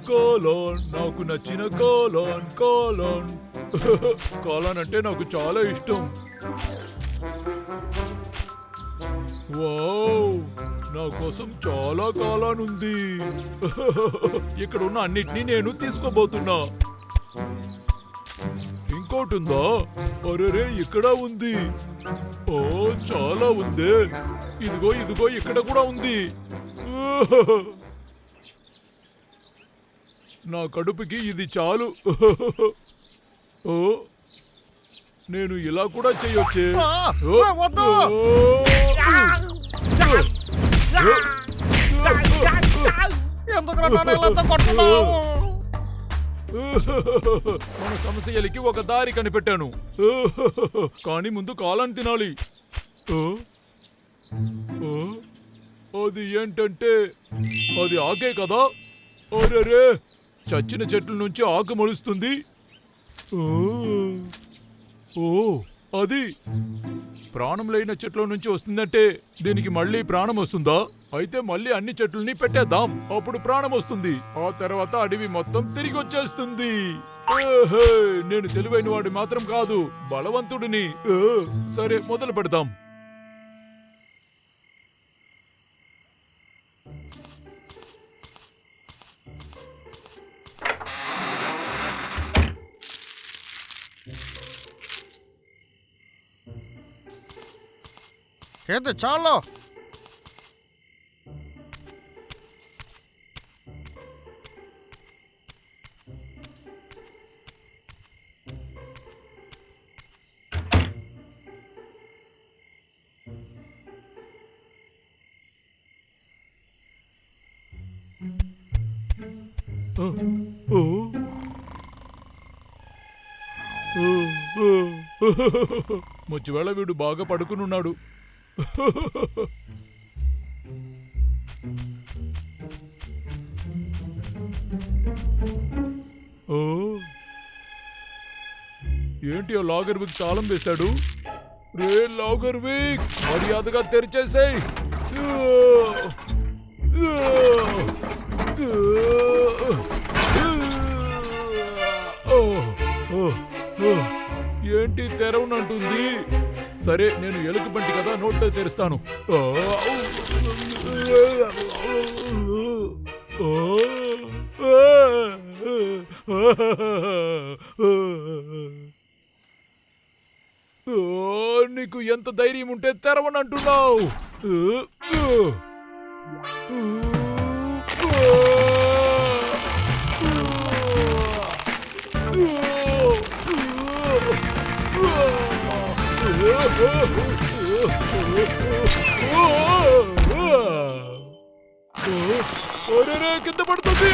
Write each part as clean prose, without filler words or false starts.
కాలాన్, నాకు నచ్చిన కాలాన్ కాలాన్. కాలాన్ అంటే నాకు చాలా ఇష్టం. వావ్, నా కోసం చాలా కాలాన్ ఉంది. ఇక్కడ ఉన్న అన్నిటినీ నేను తీసుకోబోతున్నా. ఇంకోటి ఉందా? అరే, ఇక్కడ ఉంది. ఓ, చాలా ఉంది. ఇదిగో ఇదిగో, ఇక్కడ కూడా ఉంది. నా కడుపుకి ఇది చాలు. ఓ, నేను ఇలా కూడా చేయొచ్చే. మన సమస్యలకి ఒక దారి కనిపెట్టాను. కానీ ముందు కాలాన్ని తినాలి. అది ఏంటంటే అది ఆకే కదా. అరే, చచ్చిన చెట్ల నుంచి ఆకు మొలుస్తుంది. ఓ, అది ప్రాణం లేని చెట్ల నుంచి వస్తుందంటే దీనికి మళ్ళీ ప్రాణం వస్తుందా? అయితే మళ్ళీ అన్ని చెట్లని పెట్టేద్దాం, అప్పుడు ప్రాణం వస్తుంది. ఆ తర్వాత అడవి మొత్తం తిరిగి వచ్చేస్తుంది. నేను తెలివైన వాడు మాత్రం కాదు, బలవంతుడిని. సరే, మొదలు పెడదాం. ఏది చాలు. ముచ్చివేళ వీడు బాగా పడుకునున్నాడు. ఏంటి ఆ లాగర్విక్ తాళం వేశాడు? రే లాగర్విక్, మర్యాదగా తెరిచేసేయ్. ఏంటి తెరవనంటుంది? సరే, నేను ఎలుక బంటి కదా, నోట్తో తెరుస్తాను. నీకు ఎంత ధైర్యం ఉంటే తెరవనంటున్నావు? కింద పడుతుంది.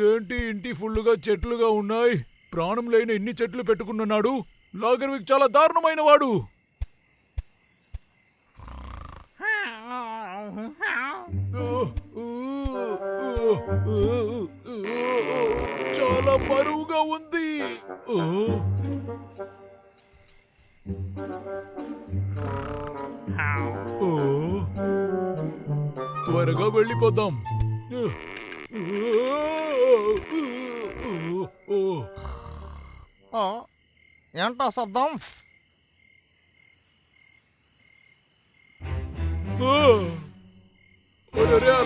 ఏంటి ఇంటి ఫుల్లుగా చెట్లుగా ఉన్నాయి? ప్రాణం లేని ఇన్ని చెట్లు పెట్టుకున్నాడు. లాగర్విక్ చాలా దారుణమైన వాడు. చాలా బరువుగా ఉంది. త్వరగా వెళ్ళిపోదాం. ఏంటో శబ్దం?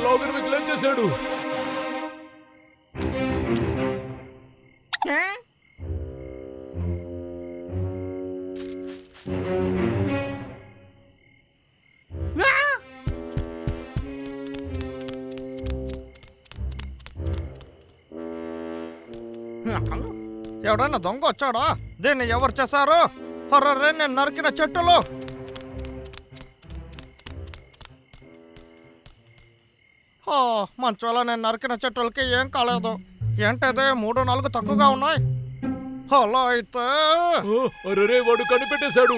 లాగర్విక్ లేచేశాడు. ఎవడన్నా దొంగ వచ్చాడా? దీన్ని ఎవరు చేశారు? అర్రే, నేను నరికిన చెట్టులు. మంచోళ్ళ, నేను నరికిన చెట్టులకి ఏం కాలేదు. ఏంటదే 3-4 తక్కువగా ఉన్నాయి? అలా అయితే అరే, వాడు కనిపెట్టేశాడు.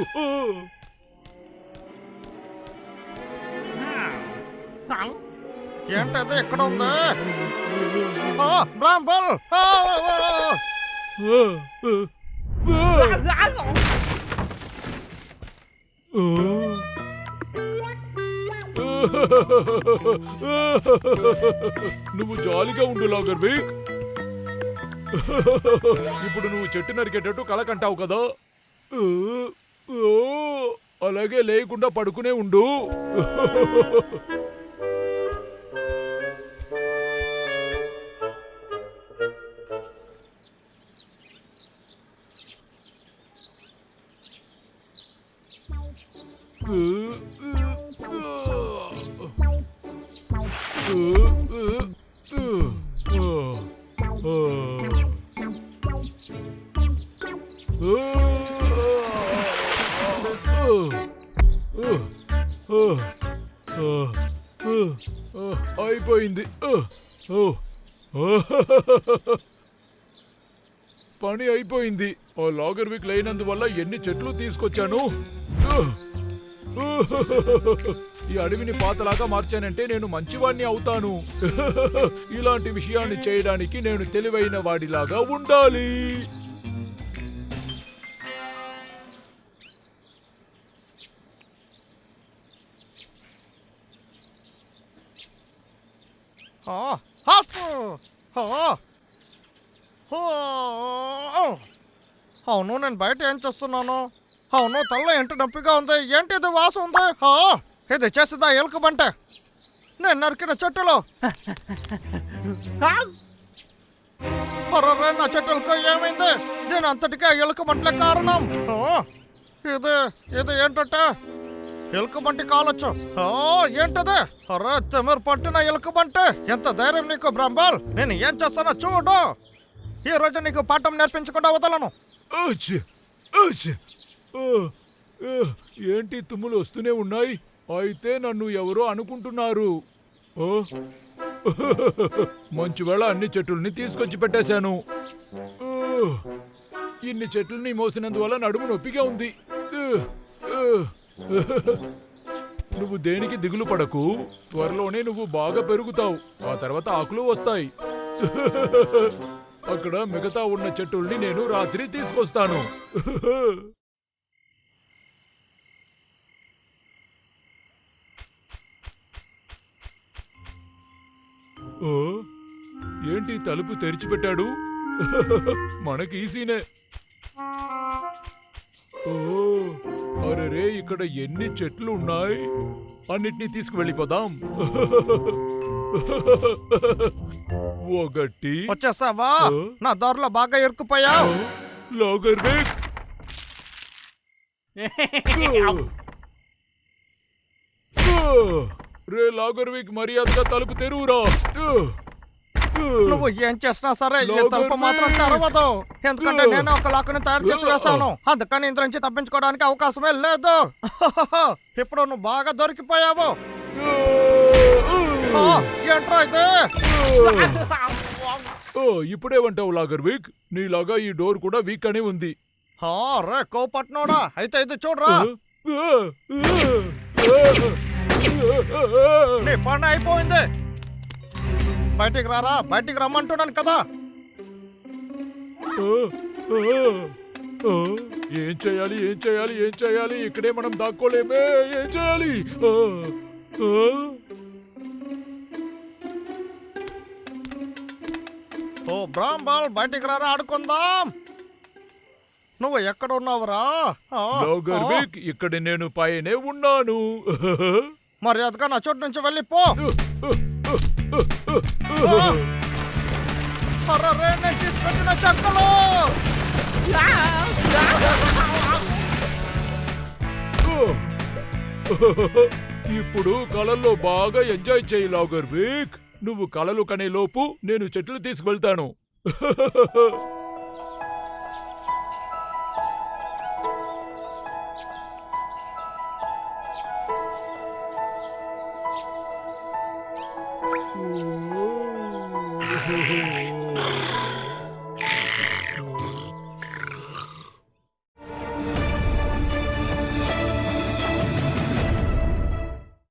ఏంటది ఇక్కడ ఉంది? బ్రాంబల్! నువ్వు జాలిగా ఉండు లాగర్విక్. ఇప్పుడు నువ్వు చెట్టు నరికేటట్టు కల కంటావు కదా, అలాగే లేకుండా పడుకునే ఉండు. అయిపోయింది. పని అయిపోయింది. ఆ లాగర్విక్ లేనందువల్ల ఎన్ని చెట్లు తీసుకొచ్చాను. ఈ అడవిని పాతలాగా మార్చానంటే నేను మంచివాణ్ణి అవుతాను. ఇలాంటి విషయాన్ని చేయడానికి నేను తెలివైన వాడిలాగా ఉండాలి. అవును, నేను బయట ఏం చేస్తున్నాను? అవును, తల్ల ఏంటి నొప్పిగా ఉంది? ఏంటి ఇది వాసన ఉంది? ఇది చేసిందా ఎలుక బంట? నేను నరికిన చెట్టులో నా చెట్టులకు ఏమైంది? దీని అంతటికే ఎలుక బంటలే కారణం. ఇది ఇది ఏంటంటే ఎలుక బంటి కాలొచ్చు. ఏంటది? అరే తిమిరు పట్టిన ఎలుక బంటి! ఎంత ధైర్యం నీకు బ్రాంబల్! నేను ఏం చేస్తానో చూడు. ఈ రోజు నీకు పాఠం నేర్పించకుండా వదలను. ఏంటి తుమ్ములు వస్తూనే ఉన్నాయి? అయితే నన్ను ఎవరో అనుకుంటున్నారు. మంచువేళ అన్ని చెట్లని తీసుకొచ్చి పెట్టేశాను. ఇన్ని చెట్లని మోసినందువల్ల నడుము నొప్పిగా ఉంది. నువ్వు దేనికి దిగులు పడకు. త్వరలోనే నువ్వు బాగా పెరుగుతావు. ఆ తర్వాత ఆకులు వస్తాయి. అక్కడ మిగతా ఉన్న చెట్టుల్ని నేను రాత్రి తీసుకొస్తాను. ఏంటి తలుపు తెరిచిపెట్టాడు? మనకి ఈసీనే. అరే, ఇక్కడ ఎన్ని చెట్లు ఉన్నాయి! అన్నిటినీ తీసుకువెళ్ళిపోదాం. ఒకటి. వచ్చేసావా? నా దారిలో బాగా ఇరుక్కుపోయావు. లాగర్విక్, రే లాగర్విక్, మర్యాదగా తలుపు తెరువురా. నువ్వు ఏం చేసినా సరే ఈ తలుపు మాత్రం తెరవదు. ఎందుకంటే నేను ఒక లాక్కుని తయారు చేసి వేశాను. అందుకని ఇంత నుంచి తప్పించుకోవడానికి అవకాశమే లేదు. ఇప్పుడు నువ్వు బాగా దొరికిపోయావు. ఏంట్రా ఇది? ఇప్పుడేమంటావు లాగర్విక్? నీలాగా ఈ డోర్ కూడా వీక్ అని ఉంది. రే కోపట్నోడా, అయితే ఇది చూడరా. నీ పని అయిపోయింది. బయటికి రారా, బయటికి రమ్మంటున్నాను కదా. ఏం చేయాలి, ఏం చేయాలి, ఏం చేయాలి? ఇక్కడే మనం దాక్కోలేమే. ఏం చేయాలి? బ్రాంబల్, బయటికి రారా, ఆడుకుందాం. నువ్వు ఎక్కడ ఉన్నావురా? లాగర్విక్, ఇక్కడ నేను పైనే ఉన్నాను. మర్యాదగా నా చోటు నుంచి వెళ్ళిపో. నేను తీసుకెట్టిన చెక్కలు. ఇప్పుడు కళల్లో బాగా ఎంజాయ్ చేయి లాగర్విక్. నువ్వు కళలు కనే లోపు నేను చెట్లు తీసుకువెళ్తాను.